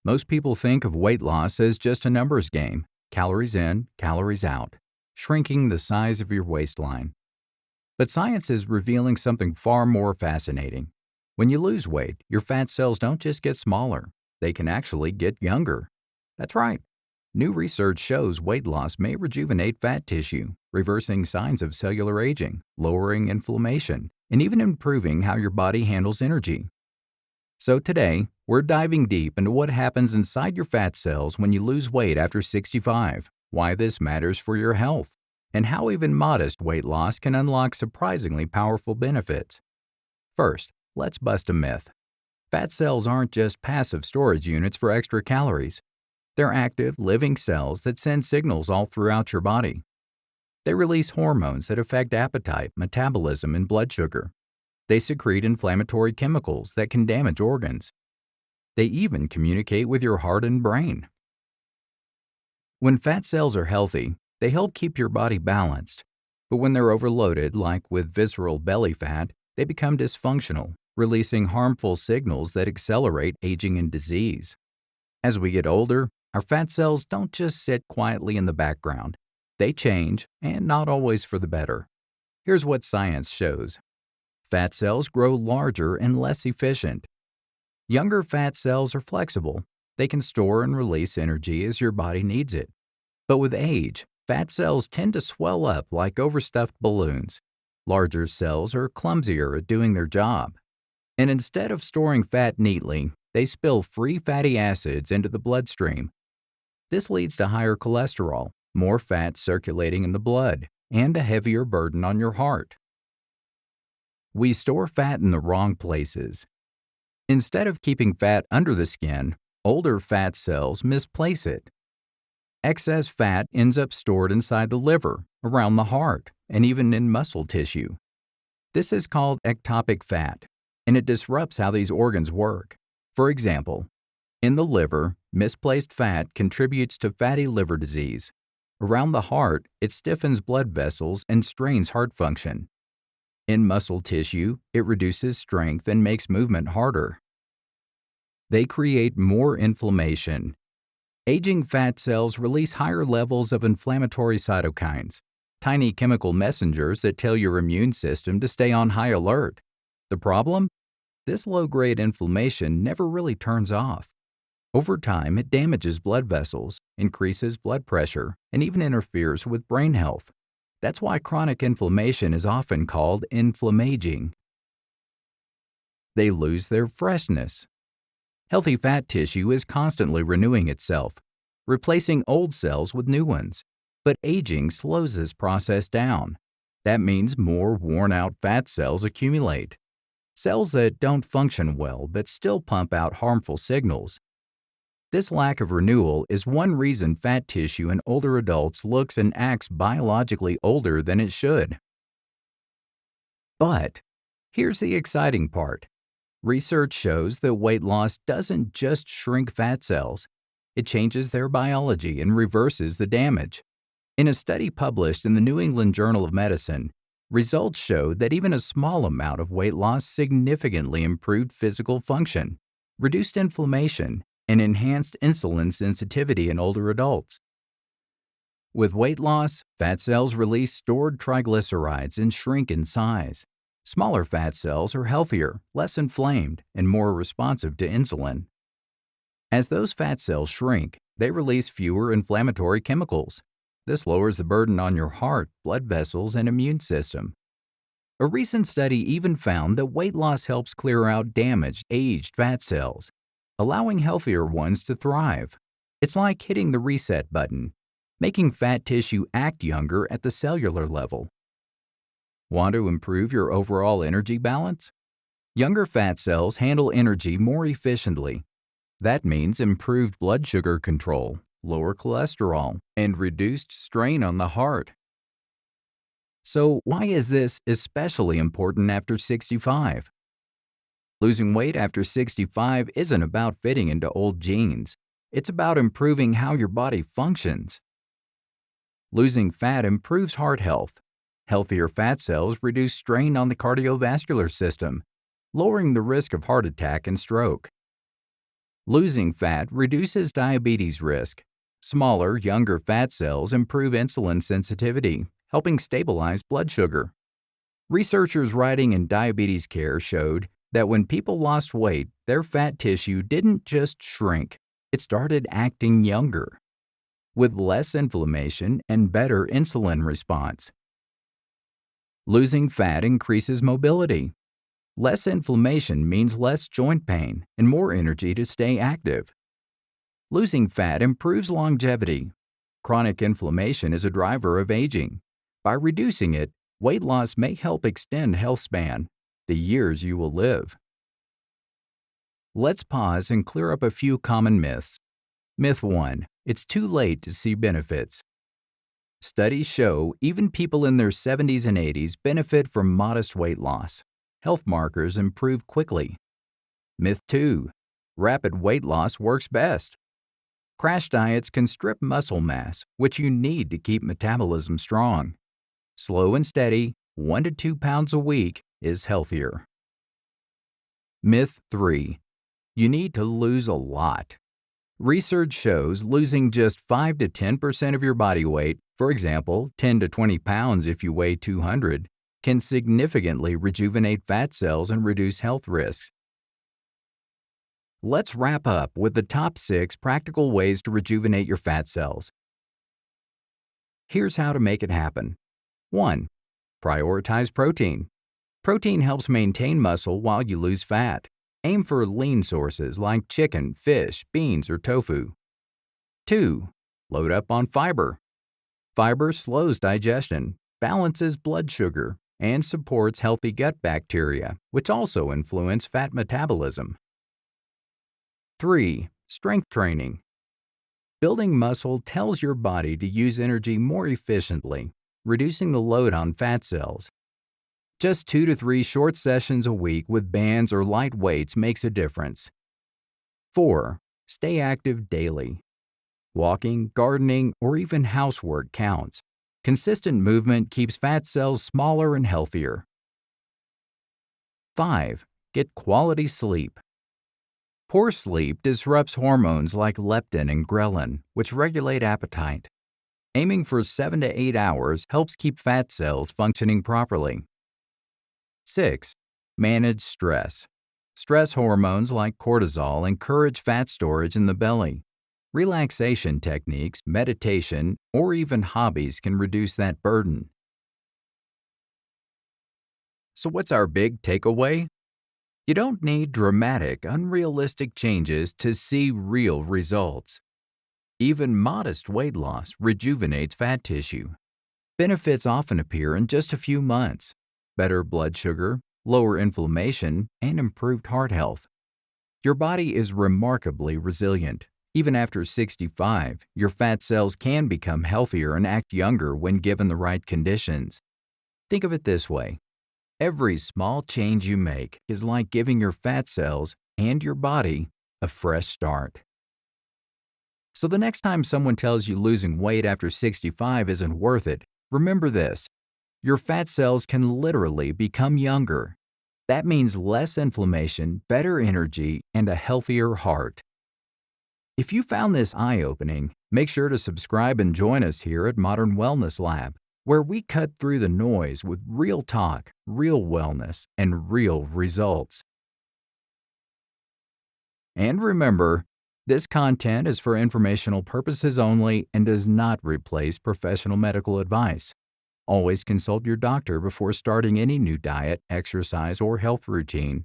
Most people think of weight loss as just a numbers game, calories in, calories out, shrinking the size of your waistline. But science is revealing something far more fascinating. When you lose weight, your fat cells don't just get smaller, they can actually get younger. That's right. New research shows weight loss may rejuvenate fat tissue, reversing signs of cellular aging, lowering inflammation, and even improving how your body handles energy. So today, we're diving deep into what happens inside your fat cells when you lose weight after 65, why this matters for your health, and how even modest weight loss can unlock surprisingly powerful benefits. First, let's bust a myth. Fat cells aren't just passive storage units for extra calories. They're active, living cells that send signals all throughout your body. They release hormones that affect appetite, metabolism, and blood sugar. They secrete inflammatory chemicals that can damage organs. They even communicate with your heart and brain. When fat cells are healthy, they help keep your body balanced. But when they're overloaded, like with visceral belly fat, they become dysfunctional, releasing harmful signals that accelerate aging and disease. As we get older, our fat cells don't just sit quietly in the background. They change, and not always for the better. Here's what science shows. Fat cells grow larger and less efficient. Younger fat cells are flexible. They can store and release energy as your body needs it. But with age, fat cells tend to swell up like overstuffed balloons. Larger cells are clumsier at doing their job. And instead of storing fat neatly, they spill free fatty acids into the bloodstream. This leads to higher cholesterol, more fat circulating in the blood, and a heavier burden on your heart. We store fat in the wrong places. Instead of keeping fat under the skin, older fat cells misplace it. Excess fat ends up stored inside the liver, around the heart, and even in muscle tissue. This is called ectopic fat, and it disrupts how these organs work. For example, in the liver, misplaced fat contributes to fatty liver disease. Around the heart, it stiffens blood vessels and strains heart function. In muscle tissue, it reduces strength and makes movement harder. They create more inflammation. Aging fat cells release higher levels of inflammatory cytokines, tiny chemical messengers that tell your immune system to stay on high alert. The problem? This low-grade inflammation never really turns off. Over time, it damages blood vessels, increases blood pressure, and even interferes with brain health. That's why chronic inflammation is often called inflammaging. They lose their freshness. Healthy fat tissue is constantly renewing itself, replacing old cells with new ones. But aging slows this process down. That means more worn-out fat cells accumulate. Cells that don't function well but still pump out harmful signals. This lack of renewal is one reason fat tissue in older adults looks and acts biologically older than it should. But here's the exciting part. Research shows that weight loss doesn't just shrink fat cells. It changes their biology and reverses the damage. In a study published in the New England Journal of Medicine, results showed that even a small amount of weight loss significantly improved physical function, reduced inflammation, and enhanced insulin sensitivity in older adults. With weight loss, fat cells release stored triglycerides and shrink in size. Smaller fat cells are healthier, less inflamed, and more responsive to insulin. As those fat cells shrink, they release fewer inflammatory chemicals. This lowers the burden on your heart, blood vessels, and immune system. A recent study even found that weight loss helps clear out damaged, aged fat cells, allowing healthier ones to thrive. It's like hitting the reset button, making fat tissue act younger at the cellular level. Want to improve your overall energy balance? Younger fat cells handle energy more efficiently. That means improved blood sugar control, lower cholesterol, and reduced strain on the heart. So why is this especially important after 65? Losing weight after 65 isn't about fitting into old jeans. It's about improving how your body functions. Losing fat improves heart health. Healthier fat cells reduce strain on the cardiovascular system, lowering the risk of heart attack and stroke. Losing fat reduces diabetes risk. Smaller, younger fat cells improve insulin sensitivity, helping stabilize blood sugar. Researchers writing in Diabetes Care showed that when people lost weight, their fat tissue didn't just shrink, it started acting younger, with less inflammation and better insulin response. Losing fat increases mobility. Less inflammation means less joint pain and more energy to stay active. Losing fat improves longevity. Chronic inflammation is a driver of aging. By reducing it, weight loss may help extend health span, the years you will live. Let's pause and clear up a few common myths. Myth 1. It's too late to see benefits. Studies show even people in their 70s and 80s benefit from modest weight loss. Health markers improve quickly. Myth 2. Rapid weight loss works best. Crash diets can strip muscle mass, which you need to keep metabolism strong. Slow and steady, 1 to 2 pounds a week, is healthier. Myth 3. You need to lose a lot. Research shows losing just 5 to 10% of your body weight, for example, 10 to 20 pounds if you weigh 200, can significantly rejuvenate fat cells and reduce health risks. Let's wrap up with the top 6 practical ways to rejuvenate your fat cells. Here's how to make it happen. 1. Prioritize protein. Protein helps maintain muscle while you lose fat. Aim for lean sources like chicken, fish, beans, or tofu. 2. Load up on fiber. Fiber slows digestion, balances blood sugar, and supports healthy gut bacteria, which also influence fat metabolism. 3. Strength training. Building muscle tells your body to use energy more efficiently, reducing the load on fat cells. Just 2 to 3 short sessions a week with bands or light weights makes a difference. 4. Stay active daily. Walking, gardening, or even housework counts. Consistent movement keeps fat cells smaller and healthier. 5. Get quality sleep. Poor sleep disrupts hormones like leptin and ghrelin, which regulate appetite. Aiming for 7 to 8 hours helps keep fat cells functioning properly. 6. Manage stress. Stress hormones like cortisol encourage fat storage in the belly. Relaxation techniques, meditation, or even hobbies can reduce that burden. So what's our big takeaway? You don't need dramatic, unrealistic changes to see real results. Even modest weight loss rejuvenates fat tissue. Benefits often appear in just a few months. Better blood sugar, lower inflammation, and improved heart health. Your body is remarkably resilient. Even after 65, your fat cells can become healthier and act younger when given the right conditions. Think of it this way. Every small change you make is like giving your fat cells and your body a fresh start. So the next time someone tells you losing weight after 65 isn't worth it, remember this. Your fat cells can literally become younger. That means less inflammation, better energy, and a healthier heart. If you found this eye-opening, make sure to subscribe and join us here at Modern Wellness Lab, where we cut through the noise with real talk, real wellness, and real results. And remember, this content is for informational purposes only and does not replace professional medical advice. Always consult your doctor before starting any new diet, exercise, or health routine.